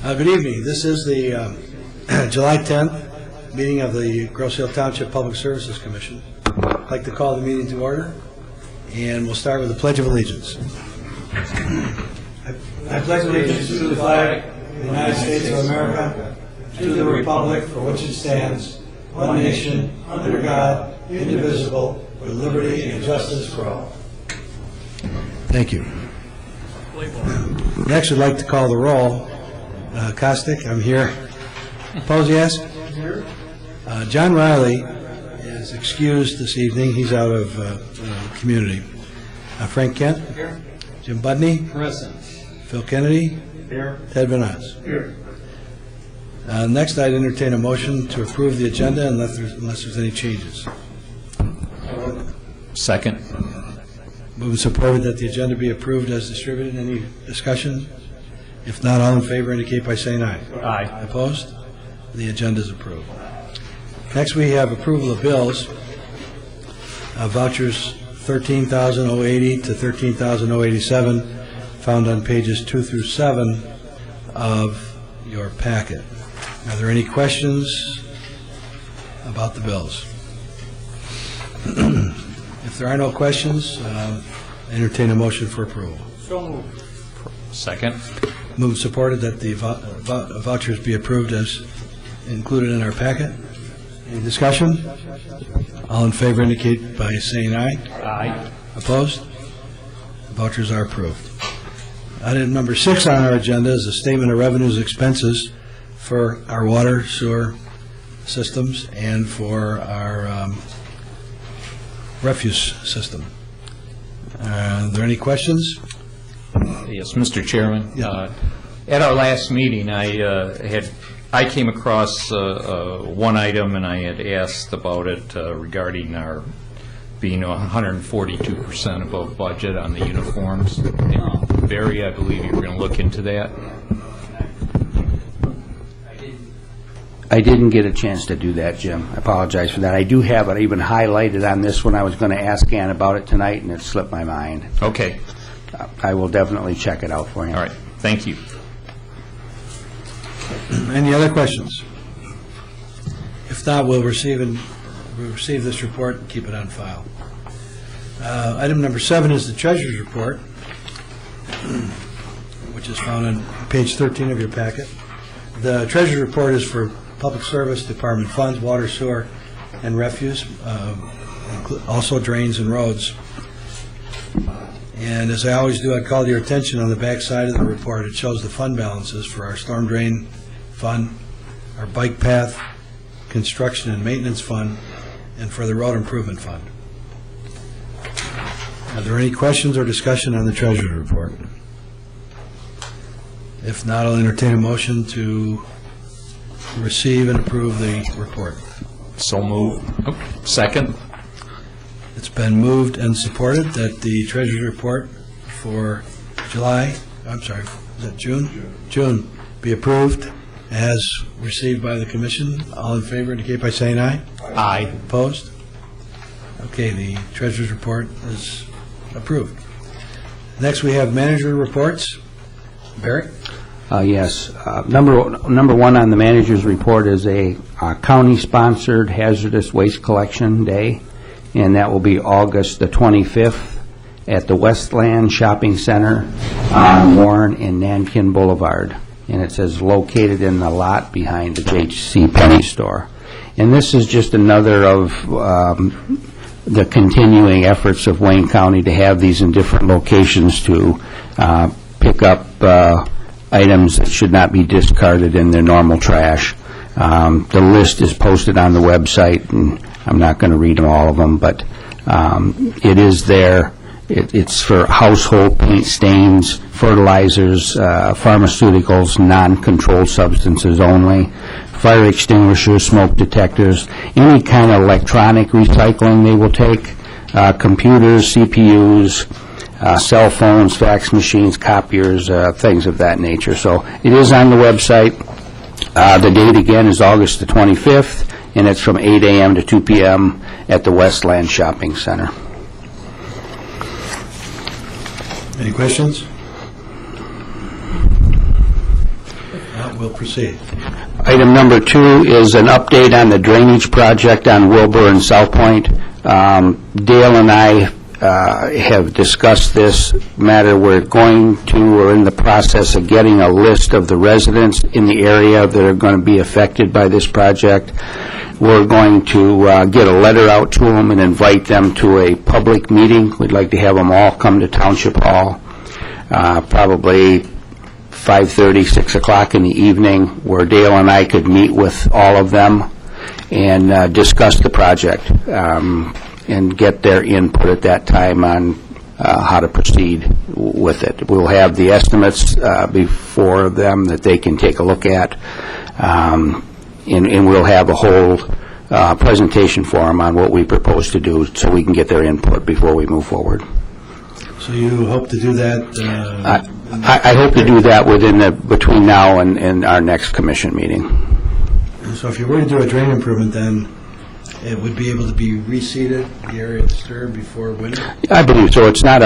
Good evening. This is the July 10th meeting of the Grosse Ile Township Public Services Commission. I'd like to call the meeting to order, and we'll start with the Pledge of Allegiance. I pledge allegiance to the flag of the United States of America, to the republic for which it stands, one nation, under God, indivisible, with liberty and justice for all. Thank you. Next, I'd like to call the roll. Kostick, I'm here. Posias? Here. John Riley is excused this evening. He's out of community. Frank Kent? Here. Jim Budney? Present. Phil Kennedy? Here. Ted Van Oz? Here. Next, I'd entertain a motion to approve the agenda unless there's any changes. Second. Moved and supported that the agenda be approved as distributed. Any discussion? If not, all in favor indicate by saying aye. Aye. Opposed? The agenda is approved. Next, we have approval of bills. Vouchers 13,080 to 13,087, found on pages 2 through 7 of your packet. Are there any questions about the bills? If there are no questions, entertain a motion for approval. So moved. Second. Moved and supported that the vouchers be approved as included in our packet. Any discussion? All in favor indicate by saying aye. Aye. Opposed? The vouchers are approved. Item number 6 on our agenda is a statement of revenues and expenses for our water, sewer systems and for our refuse system. Are there any questions? Yes, Mr. Chairman. Yeah. At our last meeting, I came across one item, and I had asked about it regarding our being 142% above budget on the uniforms. And Barry, I believe you were going to look into that. I didn't get a chance to do that, Jim. I apologize for that. I do have it even highlighted on this one. I was going to ask Ann about it tonight, and it slipped my mind. Okay. I will definitely check it out for you. All right. Thank you. Any other questions? If not, we'll receive this report and keep it on file. Item number 7 is the Treasurer's Report, which is found on page 13 of your packet. The Treasurer's Report is for Public Service Department funds, water, sewer, and refuse, also drains and roads. And as I always do, I call your attention on the back side of the report. It shows the fund balances for our storm drain fund, our bike path, construction and maintenance fund, and for the road improvement fund. Are there any questions or discussion on the Treasurer's Report? If not, I'll entertain a motion to receive and approve the report. So moved. Second. It's been moved and supported that the Treasurer's Report for June be approved as received by the Commission. All in favor indicate by saying aye. Aye. Opposed? Okay, the Treasurer's Report is approved. Next, we have manager reports. Barry? Yes. Number 1 on the manager's report is a county-sponsored hazardous waste collection day, and that will be August the 25th at the Westland Shopping Center on Warren and Nankin Boulevard. And it says located in the lot behind the J.C. Penney store. And this is just another of the continuing efforts of Wayne County to have these in different locations to pick up items that should not be discarded in their normal trash. The list is posted on the website, and I'm not going to read all of them, but it is there. It's for household paint stains, fertilizers, pharmaceuticals, non-controlled substances only, fire extinguishers, smoke detectors, any kind of electronic recycling they will take, computers, CPUs, cell phones, fax machines, copiers, things of that nature. So it is on the website. The date again is August the 25th, and it's from 8 a.m. to 2 p.m. at the Westland Shopping Center. Any questions? we'll proceed. Item number 2 is an update on the drainage project on Wilbur and South Point. Dale and I have discussed this matter. We're in the process of getting a list of the residents in the area that are going to be affected by this project. We're going to get a letter out to them and invite them to a public meeting. We'd like to have them all come to Township Hall, probably 5:30, 6 o'clock in the evening, where Dale and I could meet with all of them and discuss the project and get their input at that time on how to proceed with it. We'll have the estimates before them that they can take a look at, and we'll have a whole presentation for them on what we propose to do so we can get their input before we move forward. So you hope to do that? I hope to do that between now and our next commission meeting. So if you were to do a drain improvement, then it would be able to be reseeded, the area disturbed before winter? I believe so. It's not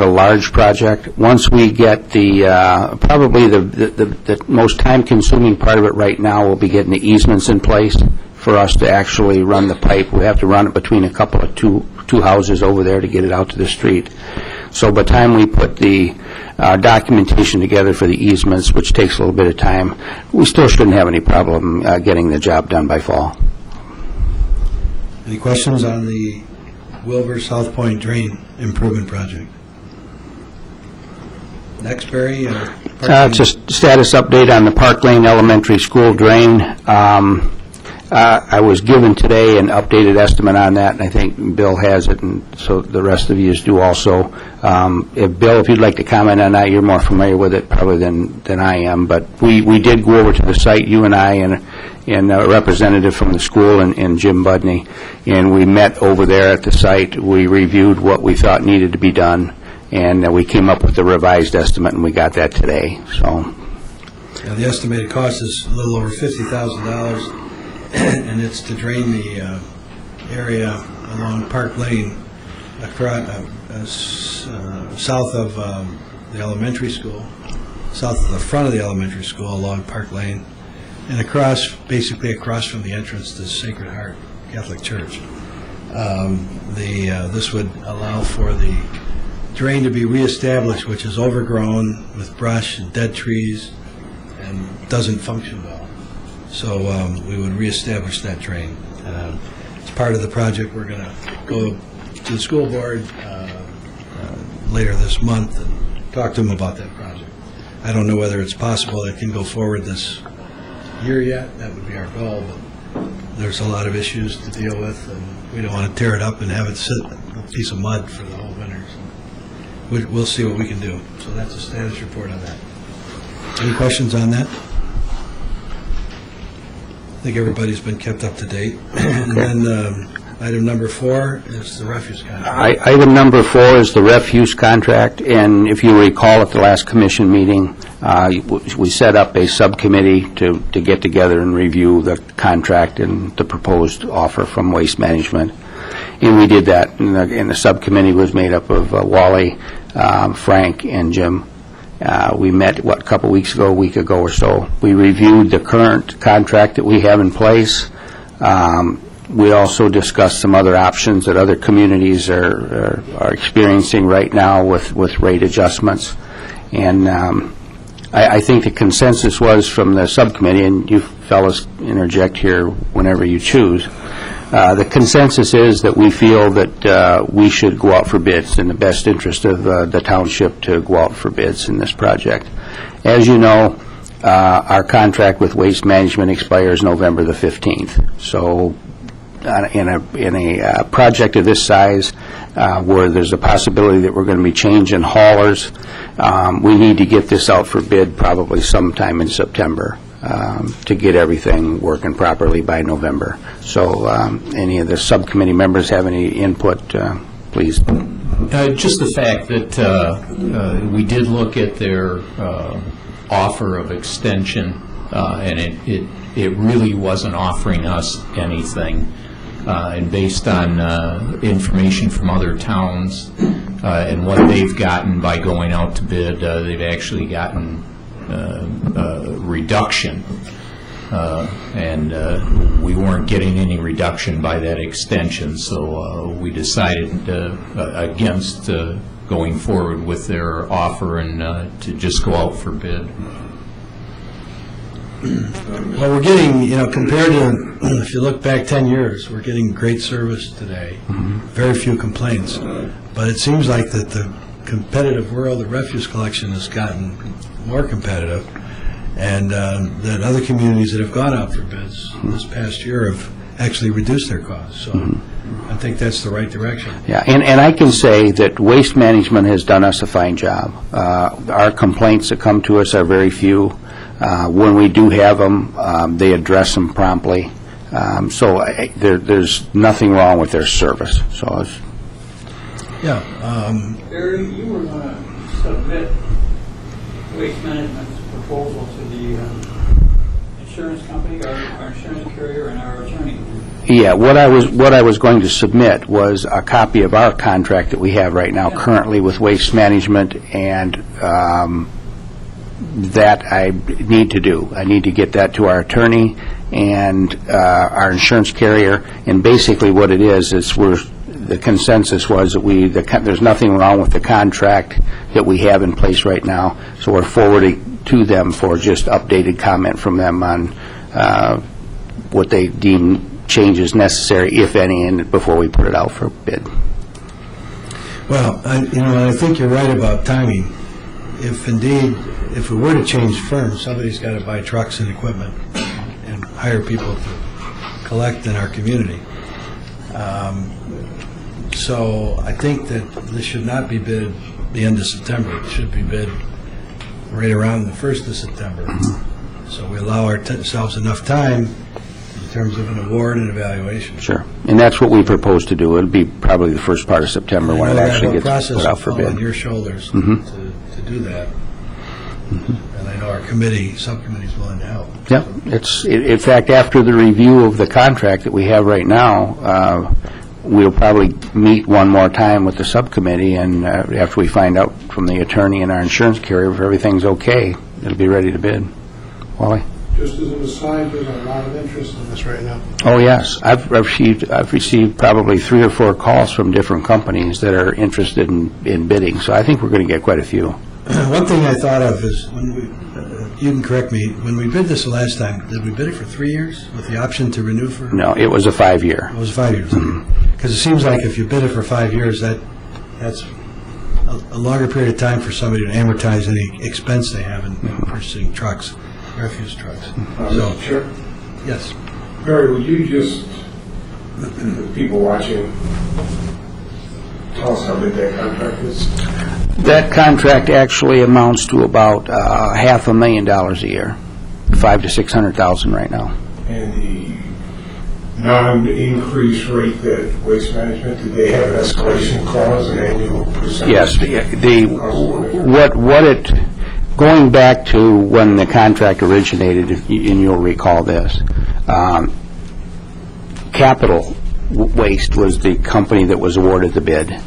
a large project. Once we get probably the most time-consuming part of it right now will be getting the easements in place for us to actually run the pipe. We have to run it between a couple of two houses over there to get it out to the street. So by the time we put the documentation together for the easements, which takes a little bit of time, we still shouldn't have any problem getting the job done by fall. Any questions on the Wilbur South Point Drain Improvement Project? Next, Barry. It's a status update on the Park Lane Elementary School drain. I was given today an updated estimate on that, and I think Bill has it, and so the rest of you do also. Bill, if you'd like to comment on that, you're more familiar with it probably than I am, but we did go over to the site, you and I, and a representative from the school and Jim Budney, and we met over there at the site. We reviewed what we thought needed to be done, and we came up with the revised estimate, and we got that today. So, yeah, the estimated cost is a little over $50,000, and it's to drain the area along Park Lane, south of the elementary school, south of the front of the elementary school along Park Lane, and basically across from the entrance to Sacred Heart Catholic Church. This would allow for the drain to be reestablished, which is overgrown with brush and dead trees and doesn't function well. So we would reestablish that drain. As part of the project, we're going to go to the school board later this month and talk to them about that project. I don't know whether it's possible it can go forward this year yet. That would be our goal, but there's a lot of issues to deal with, and we don't want to tear it up and have it sit a piece of mud for the whole winter. So we'll see what we can do. So that's a status report on that. Any questions on that? I think everybody's been kept up to date. And then item number 4 is the refuse contract. Item number 4 is the refuse contract, and if you recall at the last commission meeting, we set up a subcommittee to get together and review the contract and the proposed offer from Waste Management. And we did that, and the subcommittee was made up of Wally, Frank, and Jim. We met, a week ago or so. We reviewed the current contract that we have in place. We also discussed some other options that other communities are experiencing right now with rate adjustments. And I think the consensus was from the subcommittee, and you fellows interject here whenever you choose, the consensus is that we feel that we should go out for bids in the best interest of the township to go out for bids in this project. As you know, our contract with Waste Management expires November the 15th. So in a project of this size, where there's a possibility that we're going to be changing haulers, we need to get this out for bid probably sometime in September to get everything working properly by November. So any of the subcommittee members have any input, please. Just the fact that we did look at their offer of extension, and it really wasn't offering us anything. And based on information from other towns and what they've gotten by going out to bid, they've actually gotten reduction, and we weren't getting any reduction by that extension, so we decided against going forward with their offer and to just go out for bid. Well, we're getting, compared to, if you look back 10 years, we're getting great service today. Very few complaints. But it seems like that the competitive world of refuse collection has gotten more competitive, and that other communities that have gone out for bids this past year have actually reduced their costs. So I think that's the right direction. Yeah, and I can say that Waste Management has done us a fine job. Our complaints that come to us are very few. When we do have them, they address them promptly. So there's nothing wrong with their service. So Yeah. Barry, you were going to submit Waste Management's proposal to the insurance company, our insurance carrier, and our attorney. yeah, what I was going to submit was a copy of our contract that we have right now currently with Waste Management, and that I need to do. I need to get that to our attorney and our insurance carrier, and basically what it is the consensus was that there's nothing wrong with the contract that we have in place right now, so we're forwarding to them for just updated comment from them on what they deem changes necessary, if any, and before we put it out for bid. Well, I think you're right about timing. If we were to change firms, somebody's got to buy trucks and equipment and hire people to collect in our community. So I think that this should not be bid the end of September. It should be bid right around the 1st of September. So we allow ourselves enough time in terms of an award and evaluation. Sure. And that's what we propose to do. It'll be probably the first part of September when it actually gets put out for bid. On your shoulders to do that. And I know our subcommittee is willing to help. Yeah. In fact, after the review of the contract that we have right now, we'll probably meet one more time with the subcommittee, and after we find out from the attorney and our insurance carrier if everything's okay, it'll be ready to bid. Wally? Just as an aside, there's a lot of interest in this right now. Oh, yes. I've received probably 3 or 4 calls from different companies that are interested in bidding, so I think we're going to get quite a few. One thing I thought of is, when you can correct me, when we bid this the last time, did we bid it for 3 years with the option to renew for? No, it was a 5-year. It was 5 years. Because it seems like if you bid it for 5 years, that's a longer period of time for somebody to amortize any expense they have in purchasing trucks, refuse trucks. Sure. Yes. Barry, will you just, the people watching, tell us how big that contract is? That contract actually amounts to about $500,000 a year, $500,000 to $600,000 right now. And the non-increase rate that Waste Management, did they have an escalation clause, an annual percentage? Yes, going back to when the contract originated, and you'll recall this, Capital Waste was the company that was awarded the bid.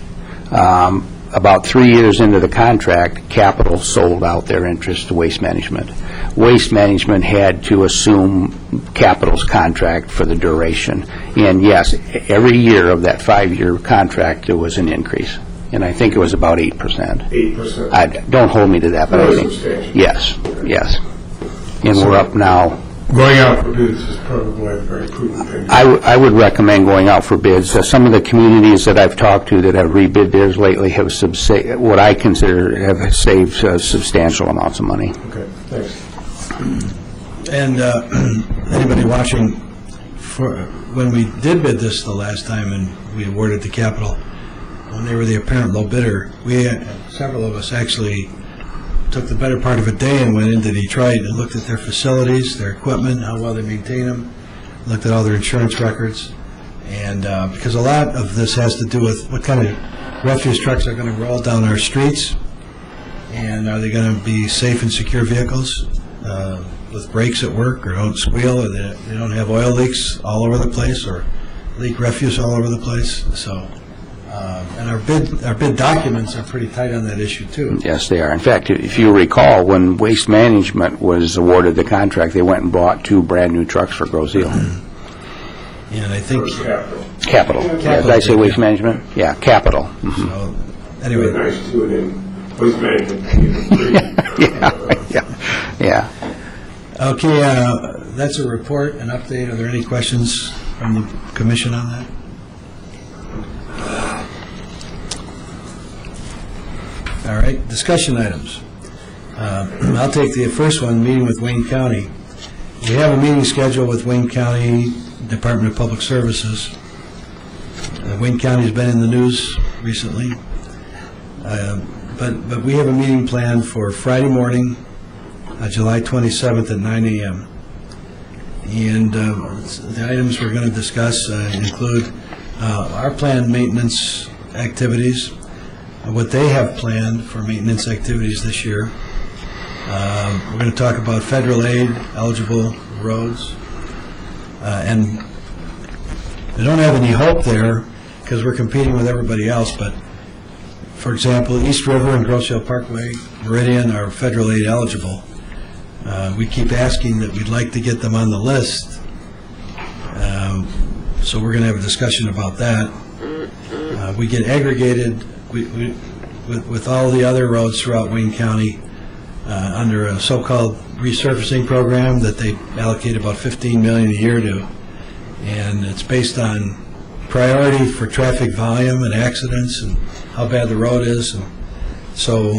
About 3 years into the contract, Capital sold out their interest to Waste Management. Waste Management had to assume Capital's contract for the duration. And yes, every year of that 5-year contract, there was an increase. And I think it was about 8%. 8%? Don't hold me to that, but I think, yes. And we're up now. Going out for bids is probably a very prudent thing. I would recommend going out for bids. Some of the communities that I've talked to that have rebid theirs lately have what I consider have saved substantial amounts of money. Okay, thanks. And anybody watching, when we did bid this the last time and we awarded to Capital, when they were the apparent low bidder, several of us actually took the better part of a day and went into Detroit and looked at their facilities, their equipment, how well they maintain them, looked at all their insurance records, and because a lot of this has to do with what kind of refuse trucks are going to roll down our streets, and are they going to be safe and secure vehicles with brakes at work, or don't squeal, or they don't have oil leaks all over the place, or leak refuse all over the place. So And our bid documents are pretty tight on that issue, too. Yes, they are. In fact, if you recall, when Waste Management was awarded the contract, they went and bought 2 brand-new trucks for Grosse Ile. And I think... Capital. Did I say Waste Management? Yeah, Capital. So, anyway. Nice to it in Waste Management. Yeah. Okay, that's a report, an update. Are there any questions from the commission on that? All right, discussion items. I'll take the first one, meeting with Wayne County. We have a meeting scheduled with Wayne County Department of Public Services. Wayne County's been in the news recently, but we have a meeting planned for Friday morning, July 27th at 9 a.m. And the items we're going to discuss include our planned maintenance activities, what they have planned for maintenance activities this year. We're going to talk about federal aid eligible roads, and we don't have any hope there because we're competing with everybody else, but for example, East River and Grosse Ile Parkway, Meridian are federal aid eligible. We keep asking that we'd like to get them on the list, so we're going to have a discussion about that. We get aggregated with all the other roads throughout Wayne County under a so-called resurfacing program that they allocate about $15 million a year to, and it's based on priority for traffic volume and accidents and how bad the road is, and so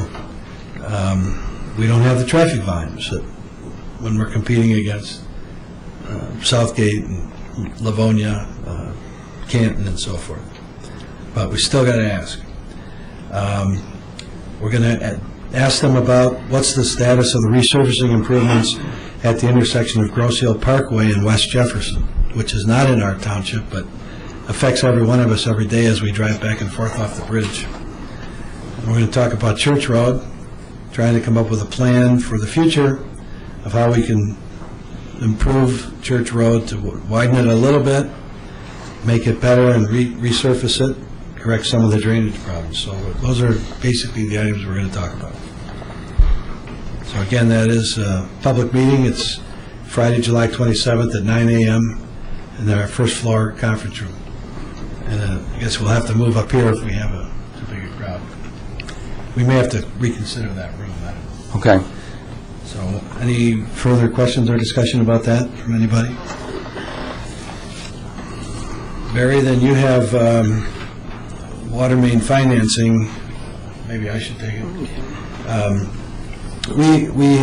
we don't have the traffic volumes that when we're competing against Southgate and Livonia, Canton, and so forth. But we still got to ask. We're going to ask them about what's the status of the resurfacing improvements at the intersection of Grosse Ile Parkway and West Jefferson, which is not in our township, but affects every one of us every day as we drive back and forth off the bridge. And we're going to talk about Church Road, trying to come up with a plan for the future of how we can improve Church Road to widen it a little bit, make it better, and resurface it, correct some of the drainage problems. So those are basically the items we're going to talk about. So again, that is a public meeting. It's Friday, July 27th at 9 a.m. in our first floor conference room. And I guess we'll have to move up here if we have a bigger crowd. We may have to reconsider that room. Okay. So any further questions or discussion about that from anybody? Barry, then you have water main financing. Maybe I should take it. We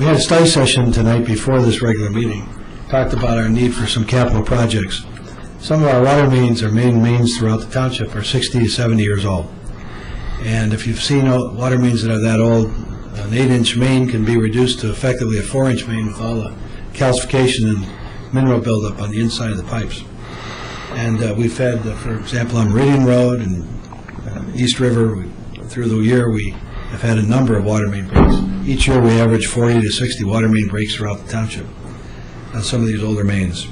had a study session tonight before this regular meeting. Talked about our need for some capital projects. Some of our water mains, our main mains throughout the township, are 60 to 70 years old. And if you've seen water mains that are that old, an 8-inch main can be reduced to effectively a 4-inch main with all the calcification and mineral buildup on the inside of the pipes. And we've had, for example, on Meridian Road and East River, through the year we have had a number of water main breaks. Each year we average 40 to 60 water main breaks throughout the township on some of these older mains.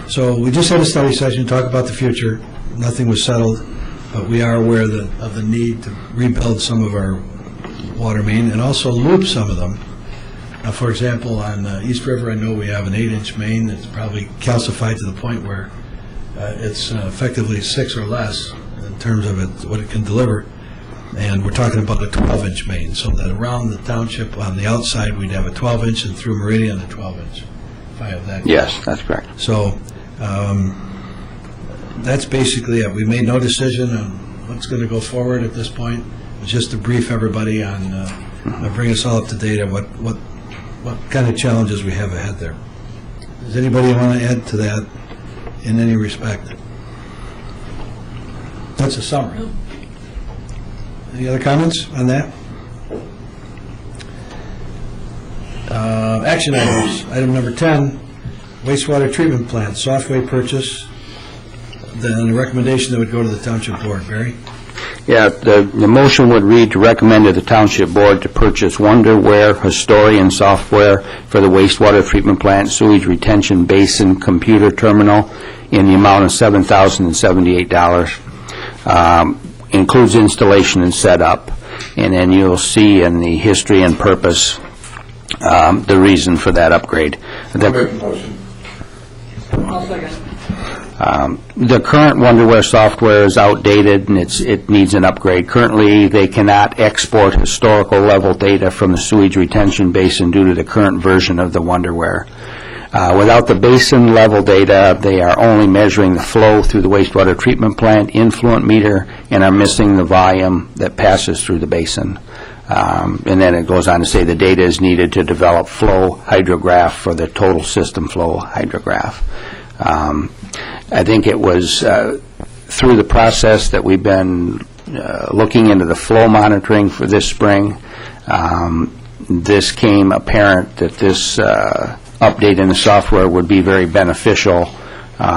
So we just had a study session to talk about the future. Nothing was settled, but we are aware of the need to rebuild some of our water main and also loop some of them. For example, on East River, I know we have an 8-inch main that's probably calcified to the point where it's effectively 6 or less in terms of what it can deliver. And we're talking about a 12-inch main, so that around the township on the outside we'd have a 12-inch and through Meridian a 12-inch. If I have that. Yes, that's correct. So that's basically it. We made no decision on what's going to go forward at this point. It's just to brief everybody on, bring us all up to date on what kind of challenges we have ahead there. Does anybody want to add to that in any respect? That's a summary. Any other comments on that? Action items. Item number 10, wastewater treatment plant, software purchase. Then the recommendation that would go to the township board. Barry? Yeah, the motion would read to recommend to the township board to purchase Wonderware Historian software for the wastewater treatment plant sewage retention basin computer terminal in the amount of $7,078. includes installation and setup, and then you'll see in the history and purpose the reason for that upgrade. I'll make the motion. I'll second. The current Wonderware software is outdated and it needs an upgrade. Currently, they cannot export historical level data from the sewage retention basin due to the current version of the Wonderware. Without the basin level data, they are only measuring the flow through the wastewater treatment plant influent meter and are missing the volume that passes through the basin. And then it goes on to say the data is needed to develop flow hydrograph for the total system flow hydrograph. I think it was through the process that we've been looking into the flow monitoring for this spring. This came apparent that this update in the software would be very beneficial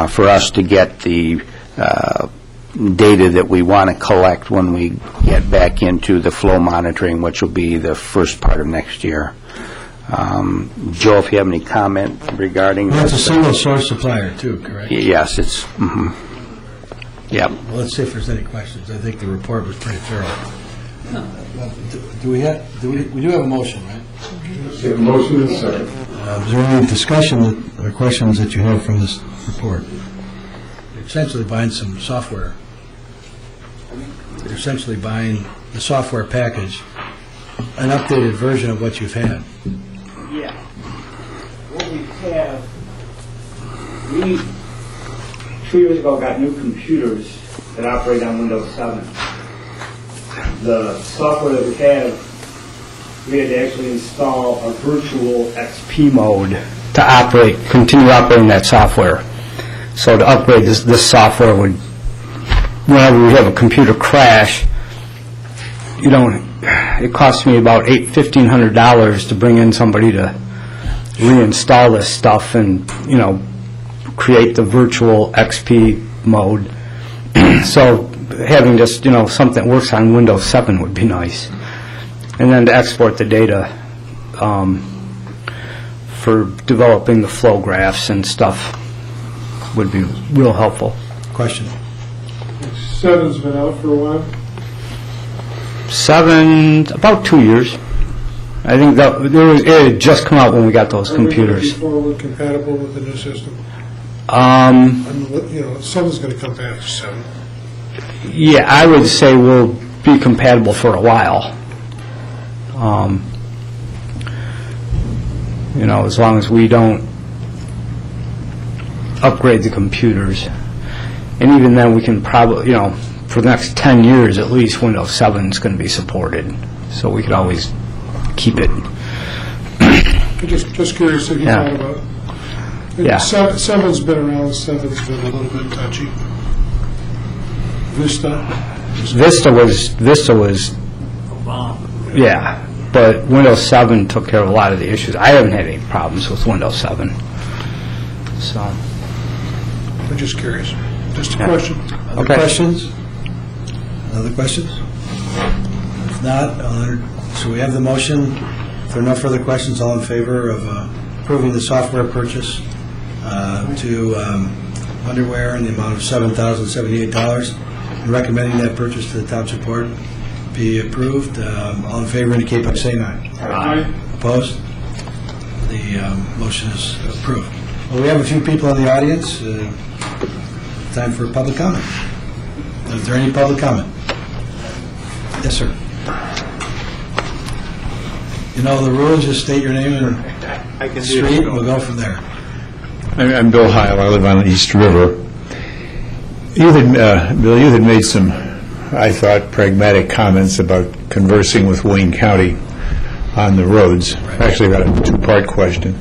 for us to get the data that we want to collect when we get back into the flow monitoring, which will be the first part of next year. Joe, if you have any comment regarding That's a this. single source supplier too, correct? Yes, it's, yep. Well, let's see if there's any questions. I think the report was pretty thorough. Do we do have a motion, right? Okay, the motion is second. Is there any discussion or questions that you have from this report? You're essentially buying some software. You're essentially buying the software package, an updated version of what you've had. Yeah. What we have, we 2 years ago got new computers that operate on Windows 7. The software that we have, we had to actually install a virtual XP mode to continue operating that software. So to upgrade this software would, whenever we have a computer crash, it costs me about $1,500 to bring in somebody to reinstall this stuff and, create the virtual XP mode. So having just, something that works on Windows 7 would be nice. And then to export the data for developing the flow graphs and stuff would be real helpful. Question? 7's been out for a while. 7, about 2 years. I think that it had just come out when we got those computers. Before we're compatible with the new system. Someone's going to come back to 7. Yeah, I would say we'll be compatible for a while. As long as we don't upgrade the computers. And even then, we can probably, for the next 10 years at least, Windows 7 is going to be supported. So we could always keep it. Just curious if you Yeah. thought about it. Yeah. 7's been around, 7's been a little bit touchy. Vista. Vista was, yeah, but Windows 7 took care of a lot of the issues. I haven't had any problems with Windows 7. So. I'm just curious. Just a question. Other questions? Other questions? If not, so we have the motion. If there are no further questions, all in favor of approving the software purchase to Underwear in the amount of $7,078 and recommending that purchase to the Township Board be approved. All in favor indicate by saying aye. Aye. Opposed? The motion is approved. Well, we have a few people in the audience. Time for public comment. Is there any public comment? Yes, sir. You know the rules, just state your name and street, and we'll go from there. I'm Bill Heil. I live on East River. Bill, you had made some, I thought, pragmatic comments about conversing with Wayne County on the roads. Actually, I've got a two-part question.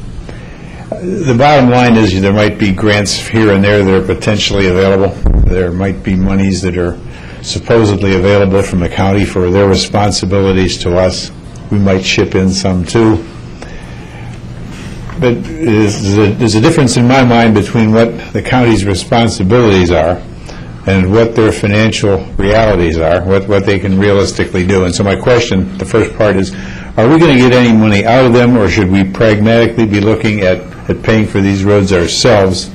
The bottom line is there might be grants here and there that are potentially available. There might be monies that are supposedly available from the county for their responsibilities to us. We might chip in some too. But there's a difference in my mind between what the county's responsibilities are and what their financial realities are, what they can realistically do. And so my question, the first part is, are we going to get any money out of them, or should we pragmatically be looking at paying for these roads ourselves?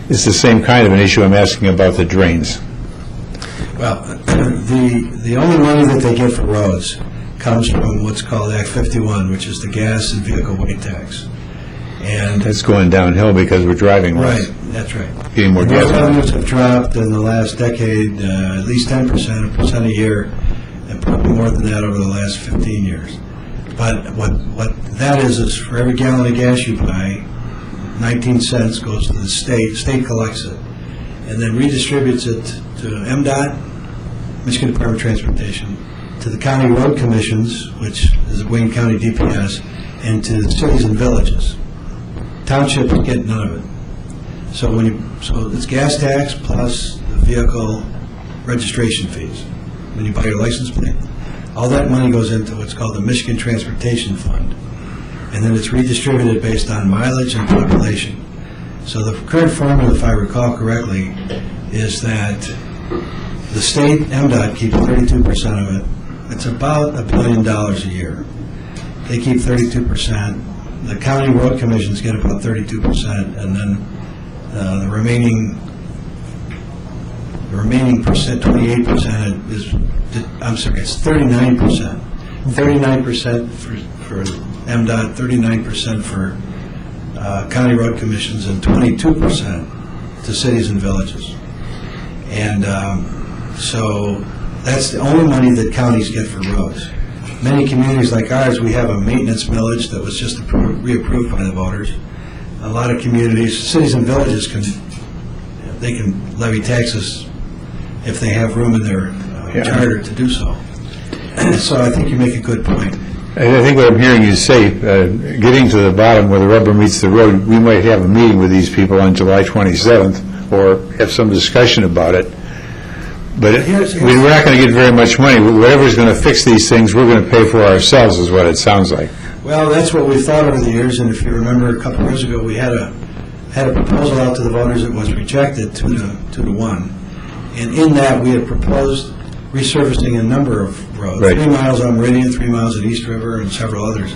It's the same kind of an issue I'm asking about the drains. Well, the only money that they get for roads comes from what's called Act 51, which is the gas and vehicle weight tax. And That's going downhill because we're driving less. right, that's right. Getting more And gas those mileage. revenues have dropped in the last decade at least 10%, 1% a year, and probably more than that over the last 15 years. But what that is for every gallon of gas you buy, 19 cents goes to the state collects it, and then redistributes it to MDOT, Michigan Department of Transportation, to the county road commissions, which is Wayne County DPS, and to the cities and villages. Townships get none of it. So it's gas tax plus the vehicle registration fees when you buy your license plate. All that money goes into what's called the Michigan Transportation Fund, and then it's redistributed based on mileage and population. So the current formula, if I recall correctly, is that the state MDOT keeps 32% of it. It's about $1 billion a year. They keep 32%. The county road commissions get about 32%, and then the remaining percent, 28% is, I'm sorry, it's 39%. 39% for MDOT, 39% for county road commissions, and 22% to cities and villages. And so that's the only money that counties get for roads. Many communities like ours, we have a maintenance millage that was just reapproved by the voters. A lot of communities, cities and villages can levy taxes if they have room in their charter to do so. So I think you make a good point. I think what I'm hearing you say, getting to the bottom where the rubber meets the road, we might have a meeting with these people on July 27th or have some discussion about it. But we're not going to get very much money. Whatever's going to fix these things, we're going to pay for ourselves, is what it sounds like. Well, that's what we've thought over the years, and if you remember, a couple of years ago, we had a proposal out to the voters that was rejected 2-1. And in that, we had proposed resurfacing a number of roads, Right. 3 miles on Meridian, 3 miles at East River, and several others.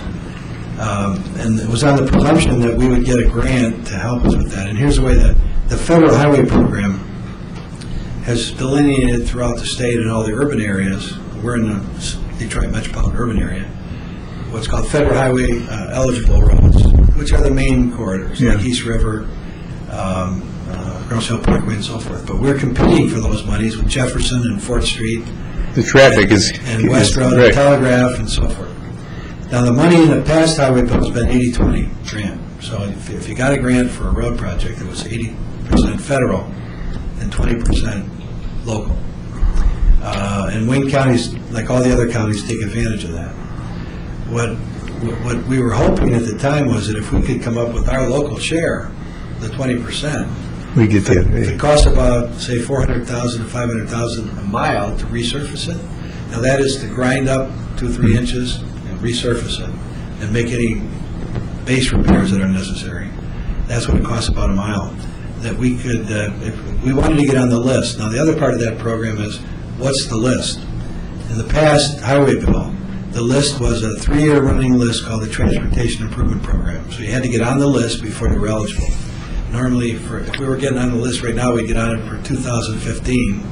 And it was on the presumption that we would get a grant to help us with that. And here's the way that the federal highway program has delineated throughout the state and all the urban areas. We're in the Detroit metropolitan urban area. What's called federal highway eligible roads, which are the main corridors, like East River, Grouse Hill Parkway, and so forth. But we're competing for those monies with Jefferson and 4th Street. The traffic is... And West Road, and Telegraph, and so forth. Now, the money in the past highway bill has been 80-20 grant. So if you got a grant for a road project, it was 80% federal and 20% local. And Wayne counties, like all the other counties, take advantage of that. What we were hoping at the time was that if we could come up with our local share, the 20%, we get it costs about, say, $400,000 to $500,000 a mile to resurface it. Now, that is to grind up 2-3 inches and resurface it and make any base repairs that are necessary. That's what it costs about a mile. That we could, if we wanted to get on the list. Now, the other part of that program is, what's the list? In the past highway bill, the list was a 3-year running list called the Transportation Improvement Program. So you had to get on the list before you were eligible. Normally, if we were getting on the list right now, we'd get on it for 2015.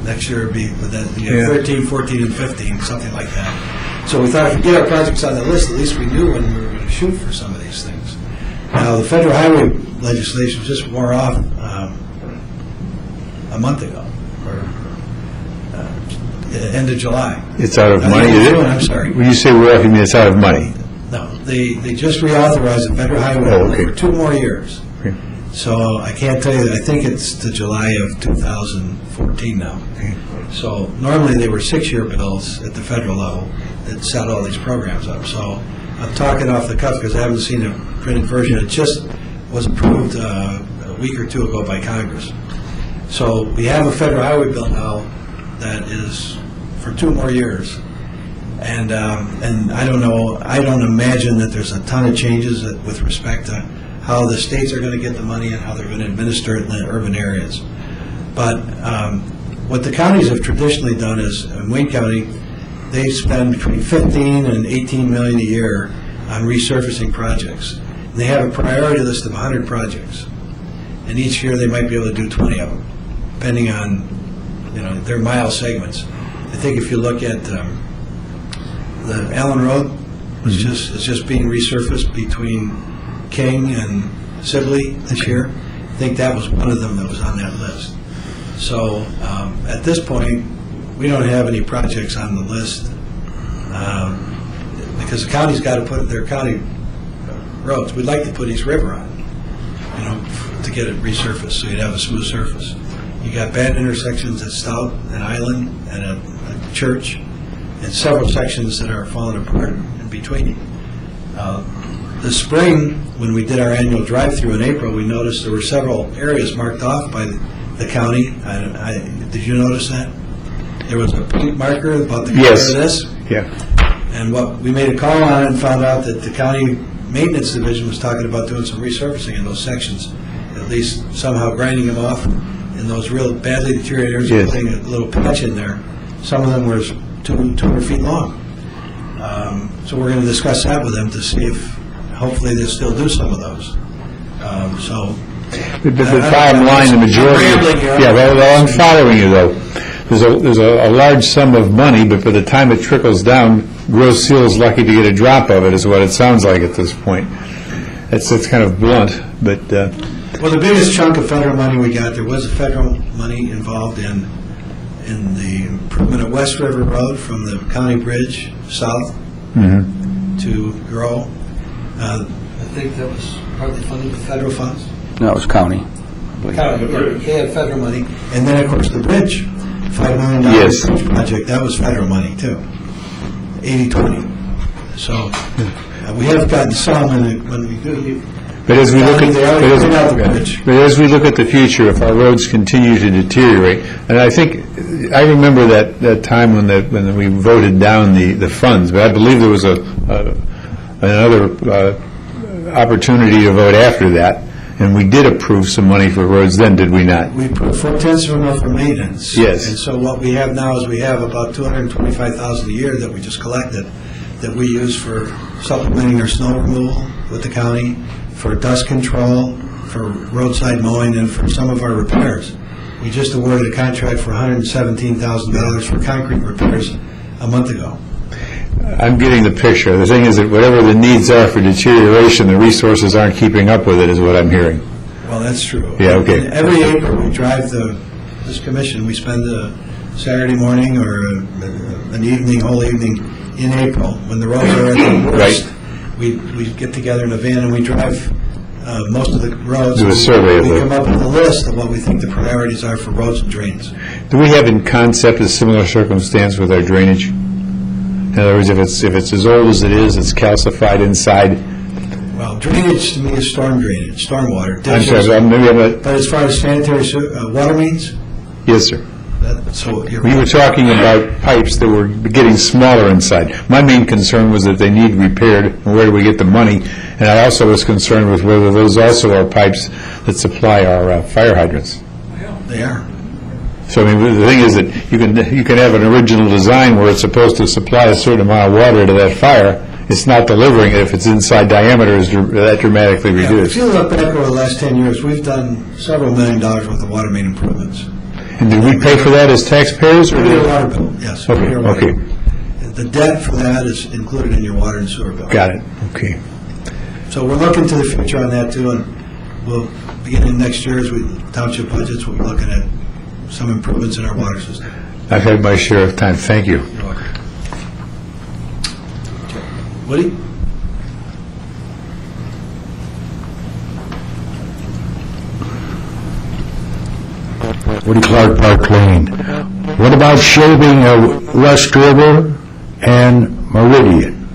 Next year would be 13, 14, and 15, something like that. So we thought if we get our projects on the list, at least we knew when we were going to shoot for some of these things. Now, the federal highway legislation just wore off a month ago, or end of July. It's out of money, is it? I'm sorry. When you say we're off, you mean it's out of money? No, they just reauthorized the federal highway for 2 more years. Okay. So I can't tell you, I think it's to July of 2014 now. Okay. So normally they were 6-year bills at the federal level that set all these programs up. So I'm talking off the cuff because I haven't seen a printed version. It just was approved a week or 2 ago by Congress. So we have a federal highway bill now that is for 2 more years. And I don't know, I don't imagine that there's a ton of changes with respect to how the states are going to get the money and how they're going to administer it in the urban areas. But what the counties have traditionally done is, in Wayne County, they spend between 15 and 18 million a year on resurfacing projects. And they have a priority list of 100 projects. And each year they might be able to do 20 of them, depending on they're mile segments. I think if you look at the Allen Road, it's just being resurfaced between King and Sibley this year. I think that was one of them that was on that list. So at this point, we don't have any projects on the list because the county's got to put their county roads. We'd like to put East River on, to get it resurfaced so you'd have a smooth surface. You got bad intersections at Stout and Island and a church, and several sections that are falling apart in between. This spring, when we did our annual drive-through in April, we noticed there were several areas marked off by the county. Did you notice that? There was a pink marker about the color of this. Yeah. And we made a call on it and found out that the county maintenance division was talking about doing some resurfacing in those sections, at least somehow grinding them off in those real badly deteriorated areas, putting a little patch in there. Some of them were 200 feet long. So we're going to discuss that with them to see if hopefully they'll still do some of those. But the bottom line, the majority. Well, I'm following you though. There's a large sum of money, but by the time it trickles down, Rose Seal's lucky to get a drop of it, is what it sounds like at this point. It's kind of blunt, but. Well, the biggest chunk of federal money we got, there was federal money involved in the improvement of West River Road from the county bridge south to Grow. I think that was partly funded with federal funds. No, it was county. County, they had federal money. And then, of course, the bridge, $5 million bridge project, that was federal money, too. 80-20. So we have gotten some, and when we do... But as we look at the future, if our roads continue to deteriorate, and I remember that time when we voted down the funds, but I believe there was another opportunity to vote after that, and we did approve some money for roads then, did we not? We put 4/10 of a mil for maintenance. Yes. And so what we have now is we have about $225,000 a year that we just collected that we use for supplementing our snow removal with the county, for dust control, for roadside mowing, and for some of our repairs. We just awarded a contract for $117,000 for concrete repairs a month ago. I'm getting the picture. The thing is that whatever the needs are for deterioration, the resources aren't keeping up with it, is what I'm hearing. Well, that's true. Yeah, okay. And every April, we drive this commission. We spend a Saturday morning or an evening, whole evening in April, when the roads are at the worst. We get together in a van and we drive most of the roads. Do a survey of We come up with a list of what we think the priorities are for roads and drains. Do we have in concept a similar circumstance with our drainage? In other words, if it's as old as it is, it's calcified inside. Well, drainage to me is storm drainage, stormwater. I'm sorry, but as far as sanitary water means, yes, sir. We were talking about pipes that were getting smaller inside. My main concern was that they need repaired, and where do we get the money? And I also was concerned with whether those also are pipes that supply our fire hydrants. Well, they are. So I mean, the thing is that you can have an original design where it's supposed to supply a certain amount of water to that fire. It's not delivering it if its inside diameter is that dramatically reduced. If you look back over the last 10 years, we've done several $1 million worth of water main improvements. And did we pay for that as taxpayers? Or your water bill, yes. Okay. The debt for that is included in your water and sewer bill. Got it. Okay. So we're looking to the future on that too, and we'll beginning next year as we township budgets, we'll be looking at some improvements in our water system. I've had my share of time. Thank you. You're welcome. Woody? Woody Clark, Park Lane. What about shaving West River and Meridian?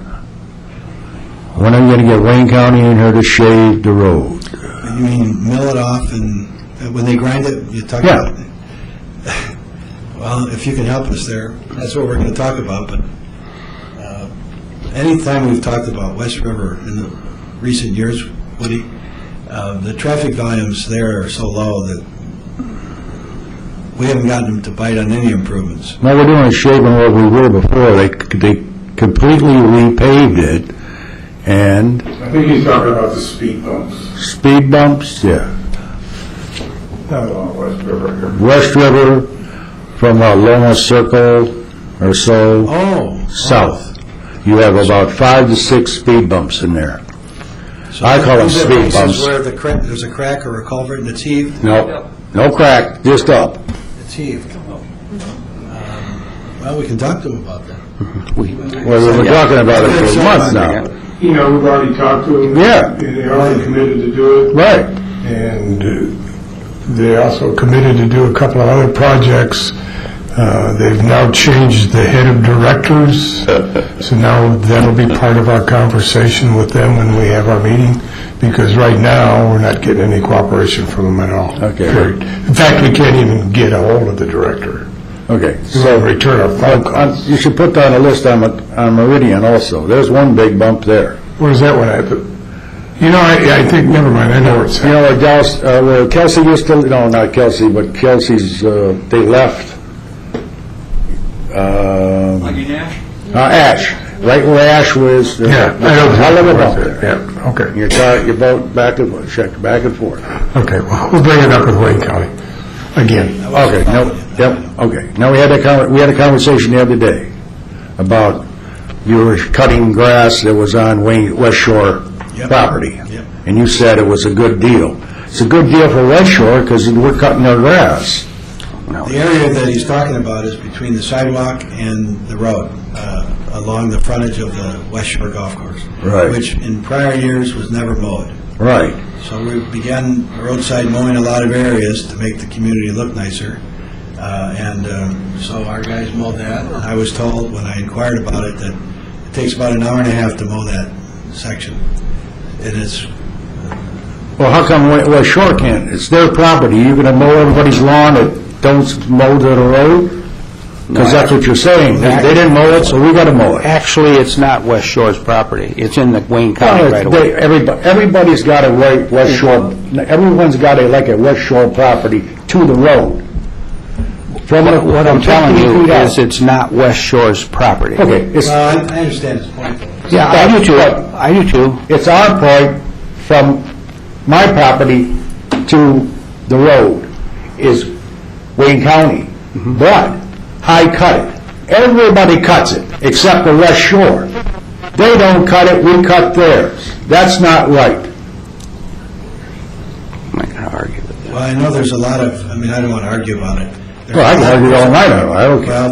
When are you going to get Wayne County in here to shave the road? You mean mill it off and when they grind it, you talk about it? Well, if you can help us there, that's what we're going to talk about. But anytime we've talked about West River in the recent years, Woody, the traffic volumes there are so low that we haven't gotten them to bite on any improvements. No, we're doing shaving what we were before. They completely repaved it, and... I think he's talking about the speed bumps. Speed bumps, yeah. Not along West River here. West River, from Loma Circle or so south. You have about 5 to 6 speed bumps in there. So I call them these are speed places bumps. where there's a crack or a culvert and it's heaved? No, no crack, just up. It's heaved. Well, we can talk to them about that. Well, we've been talking about it for months now. You know, we've already talked to them. Yeah. They're already committed to do it. Right. And they also committed to do a couple of other projects. They've now changed the head of directors, so now that'll be part of our conversation with them when we have our meeting, because right now, we're not getting any cooperation from them at all. Okay. Period. In fact, we can't even get a hold of the director. Okay. So return our phone calls. You should put down a list on Meridian also. There's one big bump there. Where's that one at? You know, I think, never mind, I know where it's at. You know, where Kelsey used to, no, not Kelsey, but Kelsey's, they left. Ash, right where Ash was. Yeah, I know. I live about there. Yeah, okay. You vote back and forth. Okay, well, we'll bring it up with Wayne County again. Okay, okay. Now, we had a conversation the other day about you were cutting grass that was on West Shore property. Yep. And you said it was a good deal. It's a good deal for West Shore because we're cutting their grass. The area that he's talking about is between the sidewalk and the road, along the frontage of the West Shore Golf Course. Right. Which in prior years was never mowed. Right. So we began roadside mowing a lot of areas to make the community look nicer. So our guys mowed that. And I was told when I inquired about it that it takes about an hour and a half to mow that section. It is. Well, how come West Shore can't? It's their property. You're going to mow everybody's lawn that don't mow to the road? Because that's what you're saying. They didn't mow it, so we got to mow it. Actually, it's not West Shore's property. It's in the Wayne County right away. Everybody's got a West Shore, everyone's got a West Shore property to the road. What I'm telling you is it's not West Shore's property. Okay. Well, I understand his point. Yeah, I do too. I do too. It's our point from my property to the road is Wayne County. But I cut it. Everybody cuts it, except the West Shore. They don't cut it, we cut theirs. That's not right. I'm not going to argue with that. Well, I know there's a lot of, I don't want to argue about it. Well, I can argue all night, I don't care.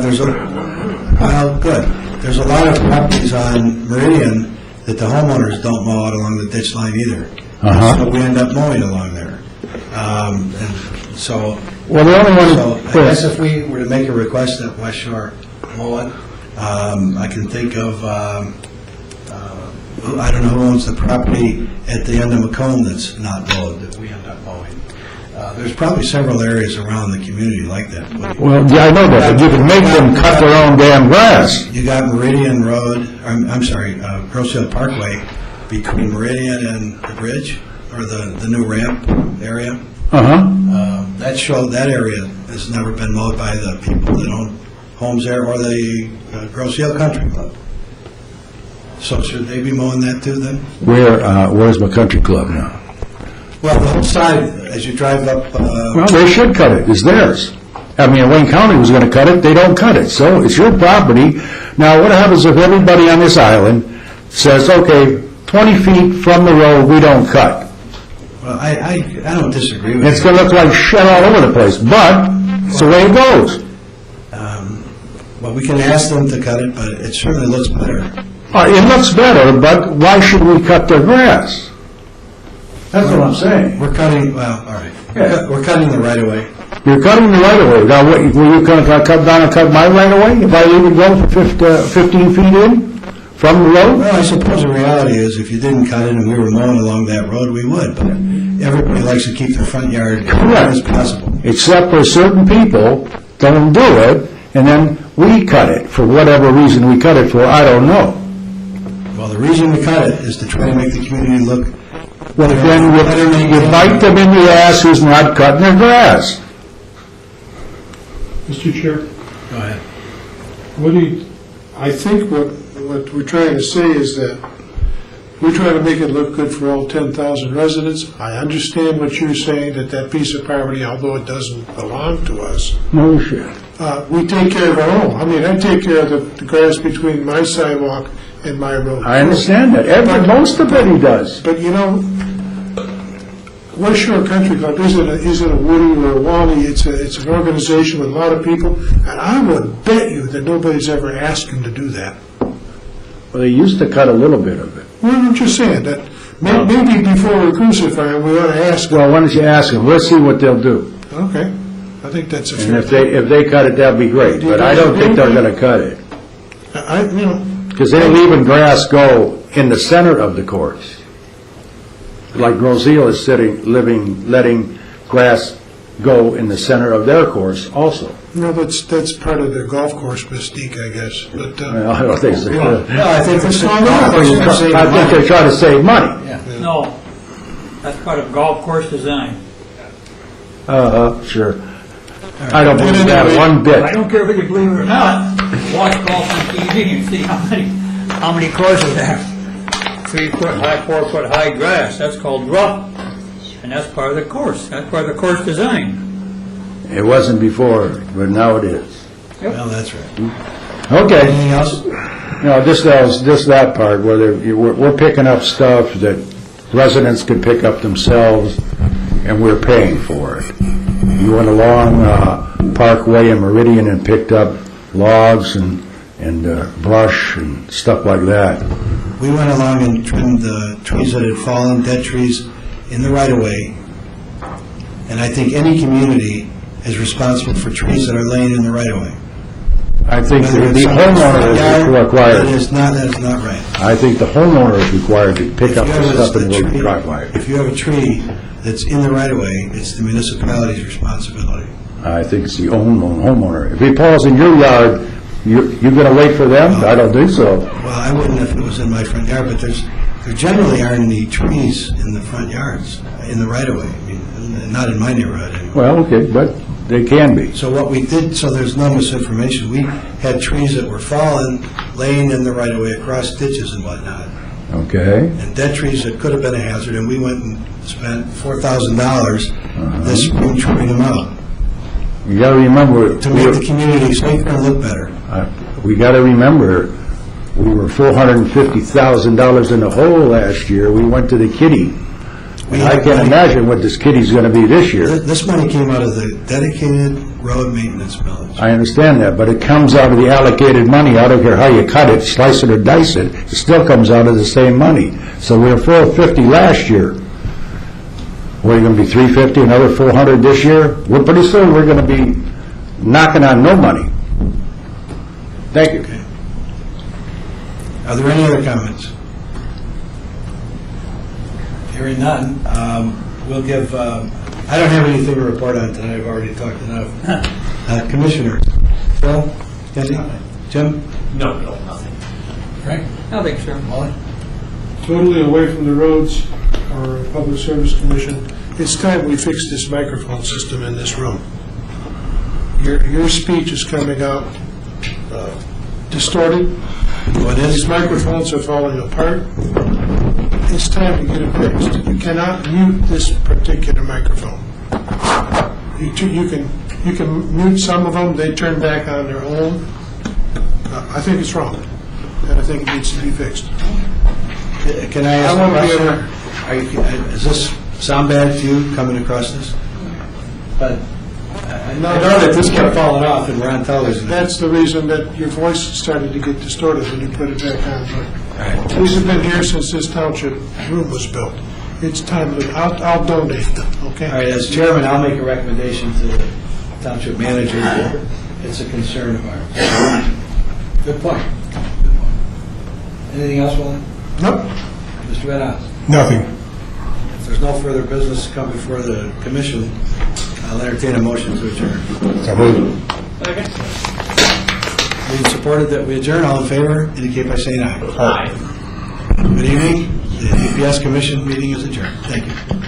Well, good. There's a lot of properties on Meridian that the homeowners don't mow out along the ditch line either. So we end up mowing along there. And so, well, the only one. So I guess if we were to make a request that West Shore mow it, I can think of, I don't know who owns the property at the end of Macomb that's not mowed, that we end up mowing. There's probably several areas around the community like that. Well, yeah, I know that, but you can make them cut their own damn grass. You got Meridian Road, I'm sorry, Grosse Hill Parkway, between Meridian and the bridge, or the new ramp area. That area has never been mowed by the people that own homes there, or the Grosse Hill Country Club. So should they be mowing that too then? Where's my country club now? Well, the whole side, as you drive up... Well, they should cut it. It's theirs. I mean, Wayne County was going to cut it. They don't cut it. So it's your property. Now, what happens if everybody on this island says, okay, 20 feet from the road, we don't cut? Well, I don't disagree with It's you. going to look like shit all over the place, but it's the way it goes. Well, we can ask them to cut it, but it certainly looks better. It looks better, but why should we cut their grass? That's what I'm saying. We're cutting, well, all right. Yeah. We're cutting the right-of-way. You're cutting the right-of-way. Now, were you going to cut down and cut my right-of-way if I leave it go for 15 feet in from the road? Well, I suppose the reality is if you didn't cut it and we were mowing along that road, we would, but everybody likes to keep their front yard as Correct. as possible. Except for certain people don't do it, and then we cut it for whatever reason we cut it for, I don't know. Well, the reason we cut it is to try to make the community look... Well, then you bite them in the ass who's not cutting their grass. Mr. Chair, Go ahead. I think what we're trying to say is that we're trying to make it look good for all 10,000 residents. I understand what you're saying, that piece of property, although it doesn't belong to us, No shit. We take care of our own. I mean, I take care of the grass between my sidewalk and my road. I understand that. Most of it he does. But you know, West Shore Country Club isn't a Woody or a Wally. It's an organization with a lot of people, and I would bet you that nobody's ever asked him to do that. Well, they used to cut a little bit of it. Well, I'm just saying that maybe before we crucify him, we ought to ask him. Well, why don't you ask them? Let's see what they'll do. Okay, I think that's a And fair. if they cut it, that'd be great. But I don't think they're going to cut it. Because they're leaving grass go in the center of the course. Like Roselle is letting grass go in the center of their course also. No, that's part of the golf course mystique, I guess. But Well, I don't think so. No, I think it's I think they're trying to save money. No, that's part of golf course design. Sure. I don't believe that one I bit. don't care if you believe it or not, watch golf on TV and see how many courses have 3 foot high, 4 foot high grass. That's called rough, and that's part of the course. That's part of the course design. It wasn't before, but now it is. Well, that's right. Okay. Anything else? No, just that part, where we're picking up stuff that residents could pick up themselves, and we're paying for it. You went along Parkway and Meridian and picked up logs and brush and stuff like that. We went along and trimmed the trees that had fallen, dead trees, in the right-of-way. And I think any community is responsible for trees that are laying in the right-of-way. I think Whether the it's homeowner is that required. is not right. I think the homeowner is required to pick up If you the have stuff in the tree- driveway. If you have a tree that's in the right-of-way, it's the municipality's responsibility. I think it's the homeowner. If he falls in your yard, you're going to wait for them? I don't think so. Well, I wouldn't if it was in my front yard, but there generally aren't any trees in the front yards, in the right-of-way. I mean, not in my neighborhood anyway. Well, okay, but they can be. So what we did, so there's no misinformation, we had trees that were fallen, laying in the right-of-way across ditches and whatnot, Okay? and dead trees that could have been a hazard, and we went and spent $4,000 this spring trimming them out You got to remember, to make the community safer and look better. we got to remember, we were $450,000 in the hole last year. We went to the kitty. And I can't imagine what this kitty's going to be this year. This money came out of the dedicated road maintenance millage. I understand that, but it comes out of the allocated money. I don't care how you cut it, slice it or dice it, it still comes out of the same money. So we were $450 last year. What, are you going to be $350, another $400 this year? Well, pretty soon we're going to be knocking on no money. Thank you. Okay. Are there any other comments? Hearing none, we'll give, I don't have anything to report on tonight, I've already talked enough. Commissioners, Phil, Kenny, Jim? No, nothing. Frank? Nothing, sir. Molly? Totally away from the roads or Public Service Commission, it's time we fix this microphone system in this room. Your speech is coming out distorted. What is? These microphones are falling apart. It's time to get it fixed. You cannot mute this particular microphone. You can mute some of them, they turn back on their own. I think it's wrong, and I think it needs to be fixed. Can I ask I a won't be question? Does this sound bad to you, coming across this? But I know that this kept falling off and we're on television. That's the reason that your voice started to get distorted when you put it back on. All right. These have been here since this township room was built. It's time to, I'll donate them, okay? All right, as chairman, I'll make a recommendation to the township manager. It's a concern of ours. Good point. Good point. Anything else, Wally? Nope. Mr. Van Oz? Nothing. If there's no further business to come before the commission, I'll entertain a motion to adjourn. So moved. Being supported that we adjourn, all in favor, indicate by saying aye. Aye. Good evening. The DPS Commission meeting is adjourned. Thank you.